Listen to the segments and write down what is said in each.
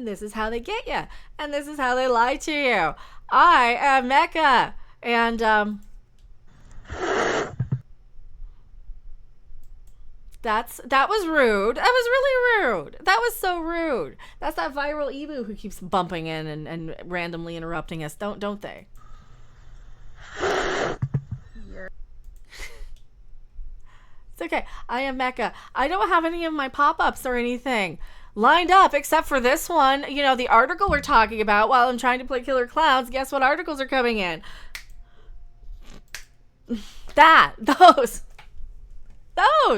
And this is how they get you. And this is how they lie to you. I am Mecca. And, that was rude. That was really rude. That was so rude. That's that viral emu who keeps bumping in and randomly interrupting us, don't they? It's okay. I am Mecca. I don't have any of my pop-ups or anything lined up except for this one. You know, the article we're talking about while I'm trying to play Killer Clowns. Guess what articles are coming in?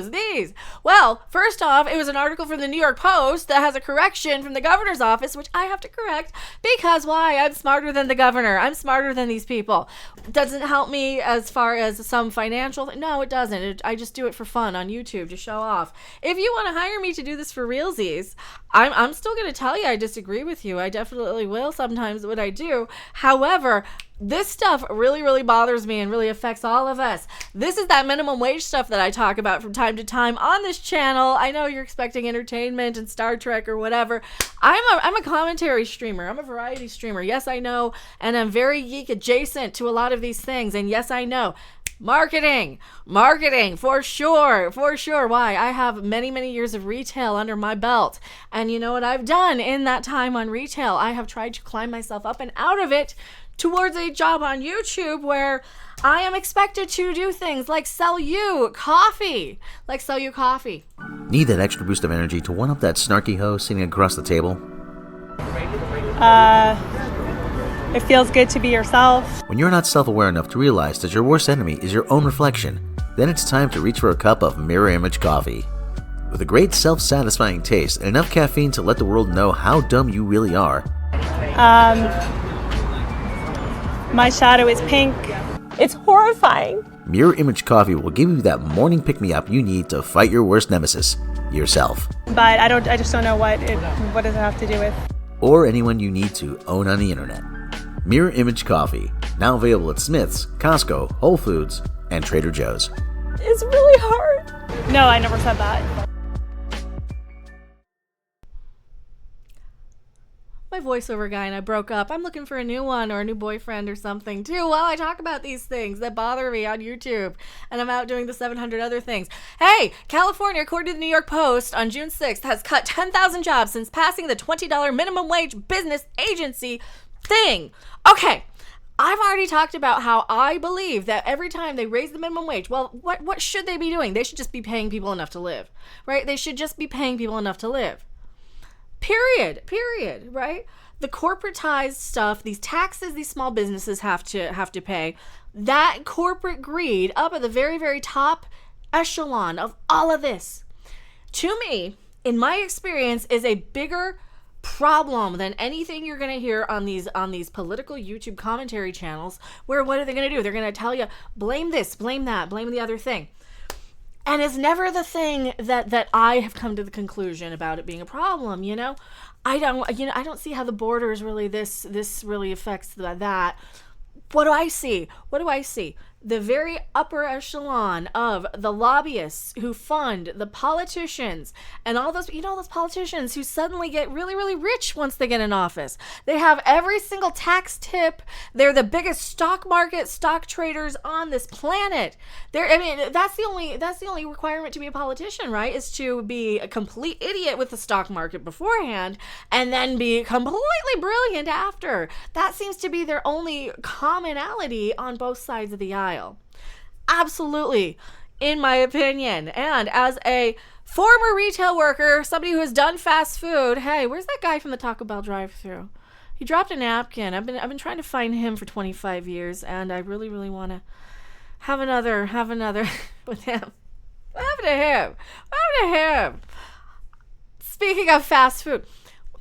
These. Well, first off, it was an article from the New York Post that has a correction from the governor's office, which I have to correct because why? I'm smarter than the governor. I'm smarter than these people. It doesn't help me as far as some financial no, it doesn't. I just do it for fun on YouTube to show off. If you want to hire me to do this for realsies, I'm still going to tell you I disagree with you. I definitely will sometimes what I do. However, this stuff really, really bothers me and really affects all of us. This is that minimum wage stuff that I talk about from time to time on this channel. I know you're expecting entertainment and Star Trek or whatever. I'm a commentary streamer. I'm a variety streamer. Yes, I know. And I'm very geek adjacent to a lot of these things. And yes, I know. Marketing, for sure. Why? I have many, many years of retail under my belt. And you know what I've done in that time on retail? I have tried to climb myself up and out of it towards a job on YouTube where I am expected to do things like sell you coffee. Need that extra boost of energy to one-up that snarky hoe sitting across the table? It feels good to be yourself. When you're not self-aware enough to realize that your worst enemy is your own reflection, then it's time to reach for a cup of mirror image coffee. With a great self-satisfying taste and enough caffeine to let the world know how dumb you really are. My shadow is pink. It's horrifying. Mirror image coffee will give you that morning pick-me-up you need to fight your worst nemesis, yourself. But I just don't know what does it have to do with. Or anyone you need to own on the internet. Mirror image coffee, now available at Smith's, Costco, Whole Foods, and Trader Joe's. It's really hard. No, I never said that. My voiceover guy and I broke up. I'm looking for a new one or a new boyfriend or something too while I talk about these things that bother me on YouTube. And I'm out doing the 700 other things. Hey, California, according to the New York Post, on June 6th has cut 10,000 jobs since passing the $20 minimum wage business agency thing. Okay, I've already talked about how I believe that every time they raise the minimum wage, well, what should they be doing? They should just be paying people enough to live, right? They should just be paying people enough to live. Period, right? The corporatized stuff, these taxes these small businesses have to pay, that corporate greed up at the very, very top echelon of all of this, to me, in my experience, is a bigger problem than anything you're going to hear on these political YouTube commentary channels where what are they going to do? They're going to tell you, blame this, blame that, blame the other thing. And it's never the thing that I have come to the conclusion about it being a problem, you know? I don't see how the border is really this really affects that. What do I see? The very upper echelon of the lobbyists who fund the politicians and all those, those politicians who suddenly get really, really rich once they get in office. They have every single tax tip. They're the biggest stock traders on this planet. That's the only requirement to be a politician, right? Is to be a complete idiot with the stock market beforehand and then be completely brilliant after. That seems to be their only commonality on both sides of the aisle. Absolutely, in my opinion. And as a former retail worker, somebody who has done fast food, hey, where's that guy from the Taco Bell drive-thru? He dropped a napkin. I've been trying to find him for 25 years, and I really, really want to have another with him. What happened to him? Speaking of fast food,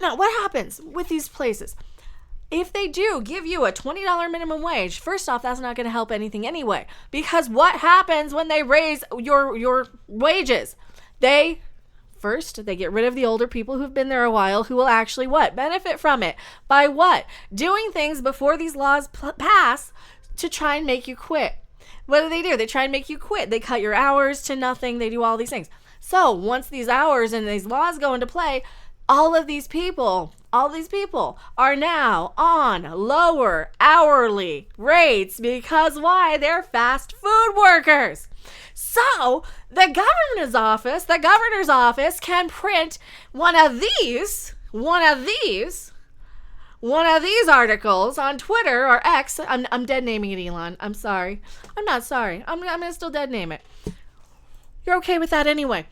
now what happens with these places? If they do give you a $20 minimum wage, first off, that's not going to help anything anyway. Because what happens when they raise your wages? They get rid of the older people who've been there a while who will actually what? Benefit from it. By what? Doing things before these laws pass to try and make you quit. What do? They try and make you quit. They cut your hours to nothing. They do all these things. So once these hours and these laws go into play, all of these people all these people are now on lower hourly rates because why? They're fast food workers. So the governor's office can print one of these articles on Twitter or X. I'm dead naming it, Elon. I'm sorry. I'm not sorry. I'm gonna still dead name it. You're okay with that anyway.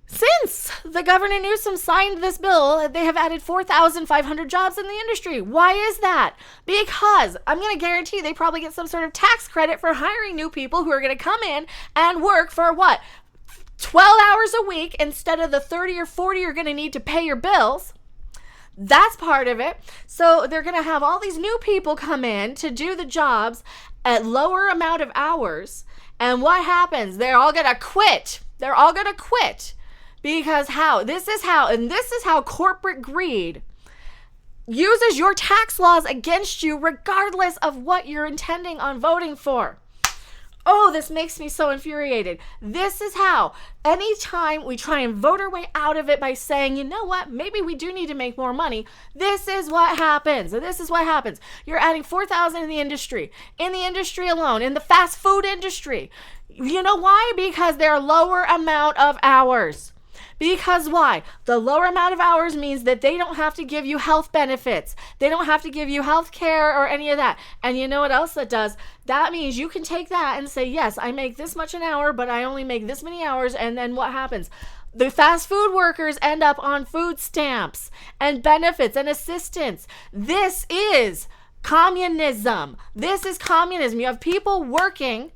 Since the Governor Newsom signed this bill, they have added 4,500 jobs in the industry. Why is that? Because I'm going to guarantee they probably get some sort of tax credit for hiring new people who are going to come in and work for what? 12 hours a week instead of the 30 or 40 you're going to need to pay your bills. That's part of it. So they're going to have all these new people come in to do the jobs at lower amount of hours. And what happens? They're all going to quit. Because this is how corporate greed uses your tax laws against you regardless of what you're intending on voting for. Oh, this makes me so infuriated. This is how, anytime we try and vote our way out of it by saying, you know what, maybe we do need to make more money, this is what happens. You're adding 4,000 in the industry alone, in the fast food industry. You know why? Because they're lower amount of hours. Because why? The lower amount of hours means that they don't have to give you health benefits. They don't have to give you health care or any of that. And you know what else that does? That means you can take that and say, yes, I make this much an hour, but I only make this many hours. And then what happens? The fast food workers end up on food stamps and benefits and assistance. This is communism. You have people working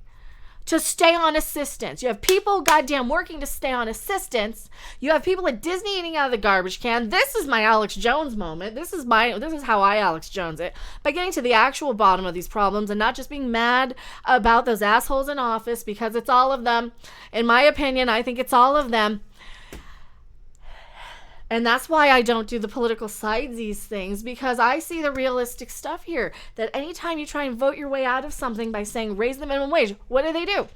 to stay on assistance. You have people goddamn working to stay on assistance. You have people at Disney eating out of the garbage can. This is my Alex Jones moment. This is how I Alex Jones it. By getting to the actual bottom of these problems and not just being mad about those assholes in office, because it's all of them. In my opinion, I think it's all of them. And that's why I don't do the political sidesies things, because I see the realistic stuff here. That anytime you try and vote your way out of something by saying raise the minimum wage, what do they do?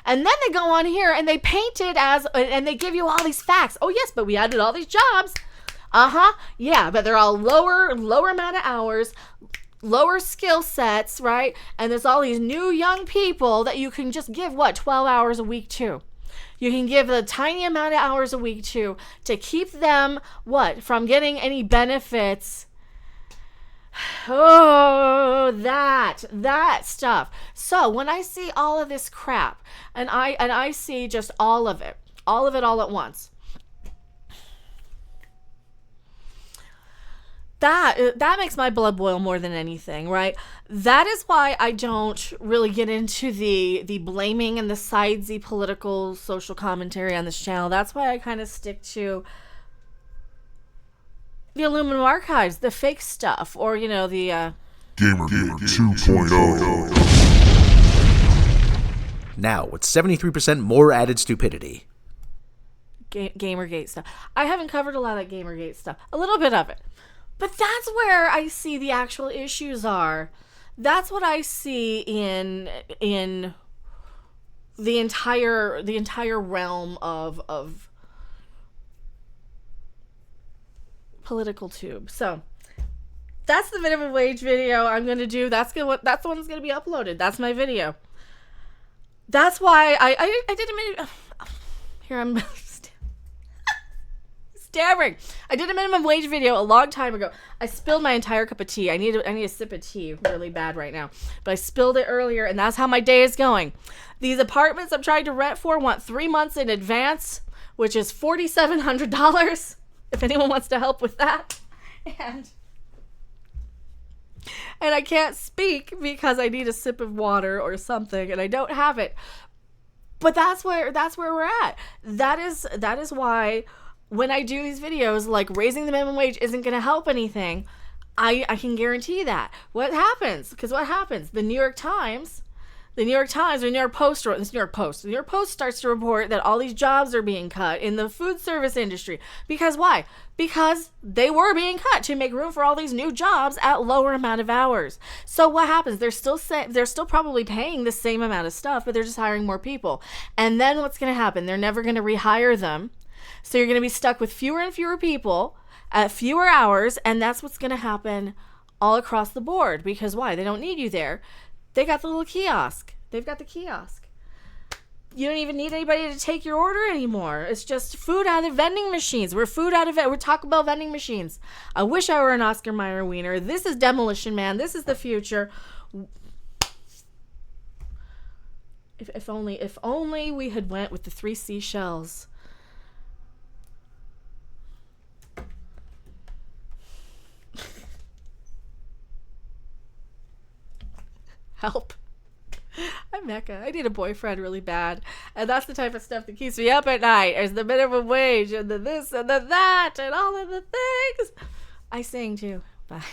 And then they go on here and they paint it as, and they give you all these facts. Oh yes, but we added all these jobs. Yeah, but they're all lower amount of hours, lower skill sets, right? And there's all these new young people that you can just give 12 hours a week to. You can give a tiny amount of hours a week to keep them, from getting any benefits. Oh, that stuff. So when I see all of this crap, and I see just all of it all at once, that makes my blood boil more than anything, right? That is why I don't really get into the blaming and the sidesy political social commentary on this channel. That's why I kind of stick to the aluminum archives, the fake stuff, or the Gamergate 2.0. Now with 73% more added stupidity. Gamergate stuff. I haven't covered a lot of that Gamergate stuff. A little bit of it. But that's where I see the actual issues are. That's what I see in the entire realm of political tube. So that's the minimum wage video I'm gonna do. That's the one that's gonna be uploaded. That's my video. That's why I did a minute. Here I'm stammering. I did a minimum wage video a long time ago. I spilled my entire cup of tea. I need a sip of tea really bad right now. But I spilled it earlier, and that's how my day is going. These apartments I'm trying to rent for want 3 months in advance, which is $4,700. If anyone wants to help with that. And I can't speak because I need a sip of water or something, and I don't have it. But that's where we're at. That is why when I do these videos, like raising the minimum wage isn't going to help anything, I can guarantee that. What happens? The New York Times, or New York Post, the New York Post starts to report that all these jobs are being cut in the food service industry. Because why? Because they were being cut to make room for all these new jobs at lower amount of hours. So what happens? They're still probably paying the same amount of stuff, but they're just hiring more people. And then what's going to happen? They're never going to rehire them. So you're going to be stuck with fewer and fewer people fewer hours, and that's what's going to happen all across the board. Because why? They don't need you there. They got the little kiosk. They've got the kiosk. You don't even need anybody to take your order anymore. It's just food out of vending machines. We're Taco Bell vending machines. I wish I were an Oscar Mayer wiener. This is Demolition Man. This is the future. If only we had went with the 3 seashells. Help. I'm Mecca. I need a boyfriend really bad. And that's the type of stuff that keeps me up at night. Is the minimum wage and the this and the that and all of the things. I sing too. Bye.